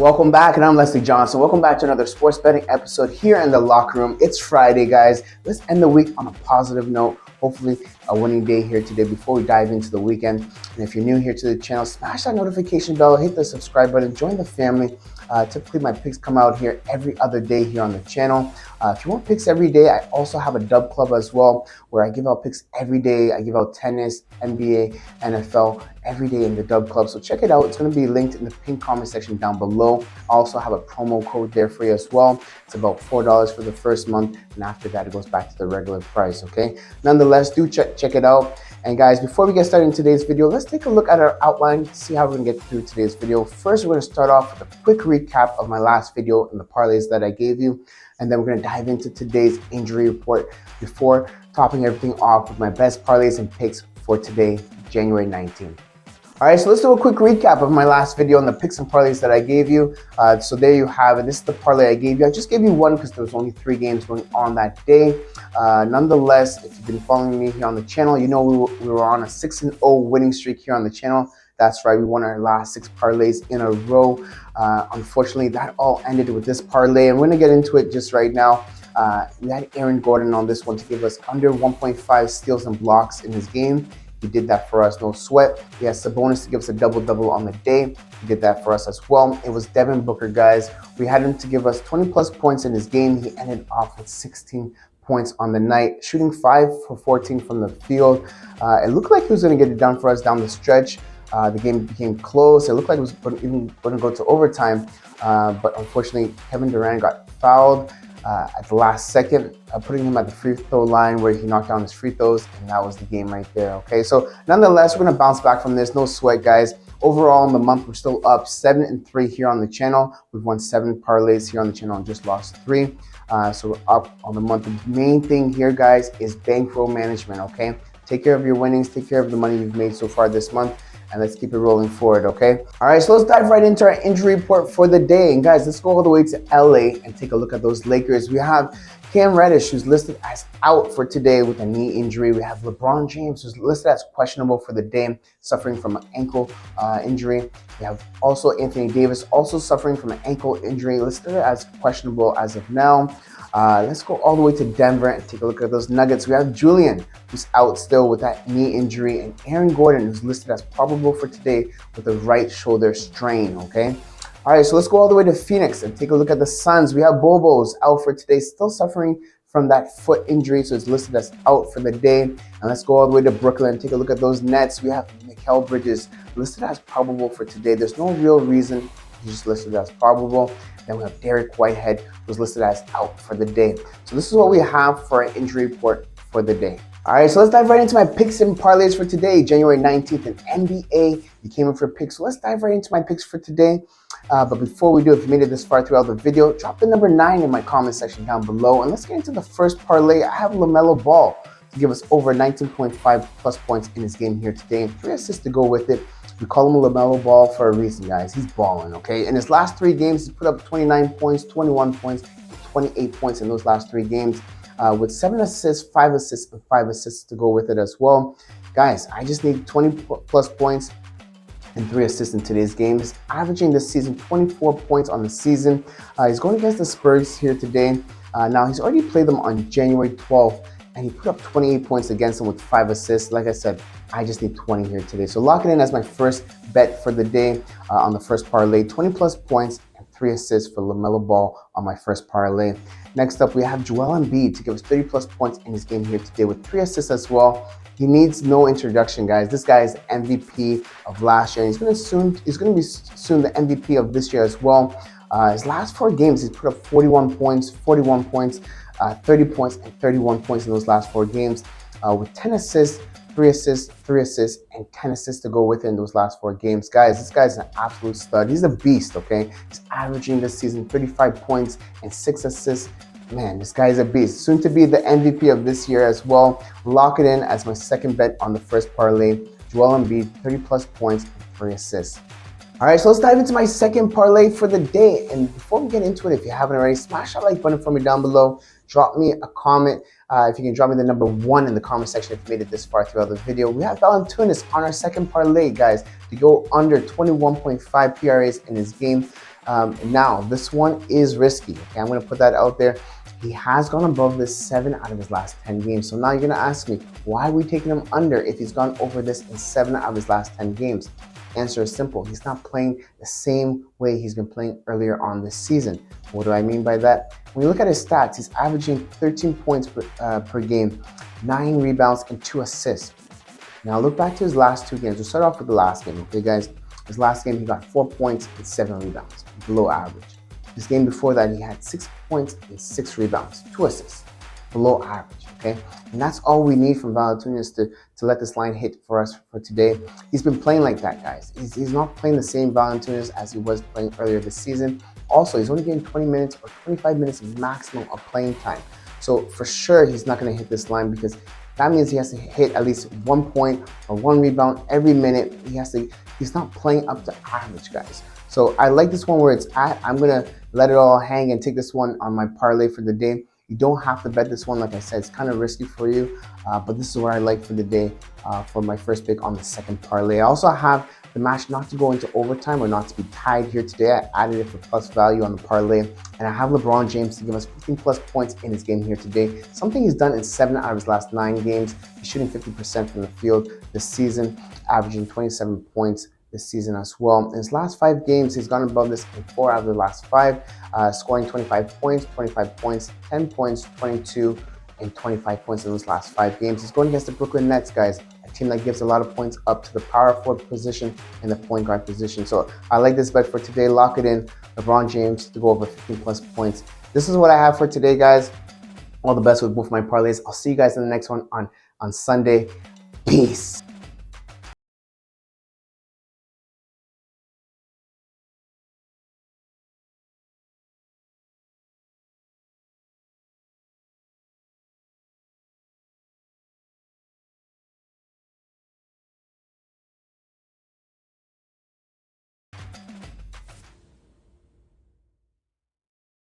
Welcome back, and I'm Leslie Johnson. Welcome back to another sports betting episode here in the locker room. It's Friday, guys. Let's end the week on a positive note. Hopefully a winning day here today before we dive into the weekend. And if you're new here to the channel, smash that notification bell, hit the subscribe button, join the family. Typically my picks come out here every other day here on the channel. If you want picks every day, I also have a dub club as well, where I give out picks every day. I give out tennis, NBA, NFL every day in the dub club. So check it out. It's going to be linked in the pinned comment section down below. I also have a promo code there for you as well. It's about $4 for the first month, and after that it goes back to the regular price. Okay. Nonetheless, do check it out. And guys, before we get started in today's video, let's take a look at our outline to see how we're going to get through today's video. First, we're going to start off with a quick recap of my last video and the parlays that I gave you. And then we're going to dive into today's injury report before topping everything off with my best parlays and picks for today, January 19th. All right, so let's do a quick recap of my last video on the picks and parlays that I gave you. So there you have it. This is the parlay I gave you. I just gave you one because there was only 3 games going on that day. Nonetheless, if you've been following me here on the channel, you know we were on a 6-0 winning streak here on the channel. That's right, we won our last 6 parlays in a row. Unfortunately, that all ended with this parlay. I'm going to get into it just right now. We had Aaron Gordon on this one to give us under 1.5 steals and blocks in his game. He did that for us, no sweat. He has Sabonis to give us a double-double on the day. He did that for us as well. It was Devin Booker, guys. We had him to give us 20-plus points in his game. He ended off with 16 points on the night, shooting 5 for 14 from the field. It looked like he was going to get it done for us down the stretch. The game became close. It looked like it was even going to go to overtime, but unfortunately, Kevin Durant got fouled at the last second, putting him at the free throw line where he knocked down his free throws, and that was the game right there. Okay, so nonetheless, we're going to bounce back from this. No sweat, guys. Overall, in the month, we're still up 7-3 here on the channel. We've won 7 parlays here on the channel and just lost 3. So we're up on the month. The main thing here, guys, is bankroll management. Okay, take care of your winnings, take care of the money you've made so far this month, and let's keep it rolling forward, okay? All right, so let's dive right into our injury report for the day. And guys, let's go all the way to LA and take a look at those Lakers. We have Cam Reddish, who's listed as out for today with a knee injury. We have LeBron James, who's listed as questionable for the day, suffering from an ankle injury. We have also Anthony Davis, also suffering from an ankle injury, listed as questionable as of now. Let's go all the way to Denver and take a look at those Nuggets. We have Julian, who's out still with that knee injury, and Aaron Gordon, who's listed as probable for today with a right shoulder strain, okay? All right, so let's go all the way to Phoenix and take a look at the Suns. We have Bobo's out for today, still suffering from that foot injury, so it's listed as out for the day. And let's go all the way to Brooklyn and take a look at those Nets. We have Mikal Bridges listed as probable for today. There's no real reason. He's just listed as probable. Then we have Derek Whitehead, who's listed as out for the day. So this is what we have for our injury report for the day. All right, so let's dive right into my picks and parlays for today, January 19th in NBA. You came in for picks, so let's dive right into my picks for today. But before we do, if you made it this far throughout the video, drop the number 9 in my comment section down below. And let's get into the first parlay. I have LaMelo Ball to give us over 19.5 plus points in his game here today, and 3 assists to go with it. We call him a LaMelo Ball for a reason, guys. He's balling, okay? In his last 3 games, he's put up 29 points, 21 points, and 28 points in those last 3 games, with 7 assists, 5 assists, and 5 assists to go with it as well. Guys, I just need 20 plus points and 3 assists in today's game. He's averaging this season 24 points on the season. He's going against the Spurs here today. Now, he's already played them on January 12th, and he put up 28 points against them with 5 assists. Like I said, I just need 20 here today. So lock it in as my first bet for the day on the first parlay. 20 plus points and 3 assists for LaMelo Ball on my first parlay. Next up, we have Joel Embiid to give us 30 plus points in his game here today with 3 assists as well. He needs no introduction, guys. This guy is MVP of last year, and he's going to be soon the MVP of this year as well. His last 4 games, he's put up 41 points, 41 points, 30 points, and 31 points in those last 4 games, with 10 assists, 3 assists, 3 assists, and 10 assists to go within those last 4 games. Guys, this guy's an absolute stud. He's a beast, okay? He's averaging this season 35 points and 6 assists. Man, this guy is a beast. Soon to be the MVP of this year as well. Lock it in as my second bet on the first parlay. Joel Embiid, 30 plus points and 3 assists. All right, so let's dive into my second parlay for the day. And before we get into it, if you haven't already, smash that like button for me down below. Drop me a comment. If you can drop me the number 1 in the comment section if you made it this far throughout the video. We have Valanciunas on our second parlay, guys, to go under 21.5 PRAs in his game. Now, this one is risky. Okay, I'm going to put that out there. He has gone above this 7 out of his last 10 games. So now you're going to ask me, why are we taking him under if he's gone over this in 7 out of his last 10 games? Answer is simple. He's not playing the same way he's been playing earlier on this season. What do I mean by that? When you look at his stats, he's averaging 13 points per game, 9 rebounds, and 2 assists. Now look back to his last 2 games. We'll start off with the last game, okay guys? His last game, he got 4 points and 7 rebounds, below average. This game before that, he had 6 points and 6 rebounds, 2 assists, below average, okay? And that's all we need from Valanciunas to let this line hit for us for today. He's been playing like that, guys. He's not playing the same Valanciunas as he was playing earlier this season. Also, he's only getting 20 minutes or 25 minutes maximum of playing time. So for sure, he's not going to hit this line because that means he has to hit at least 1 point or 1 rebound every minute. He's not playing up to average, guys. So I like this one where it's at. I'm going to let it all hang and take this one on my parlay for the day. You don't have to bet this one. Like I said, it's kind of risky for you, but this is what I like for the day for my first pick on the second parlay. I also have the match not to go into overtime or not to be tied here today. I added it for plus value on the parlay, and I have LeBron James to give us 15 plus points in his game here today. Something he's done in 7 out of his last 9 games. He's shooting 50% from the field this season, averaging 27 points this season as well. In his last 5 games, he's gone above this in 4 out of the last 5, scoring 25 points, 10 points, 22, and 25 points in those last 5 games. He's going against the Brooklyn Nets, guys, a team that gives a lot of points up to the power forward position and the point guard position. So I like this bet for today. Lock it in. LeBron James to go over 15 plus points. This is what I have for today, guys. All the best with both my parlays. I'll see you guys in the next one on Sunday. Peace.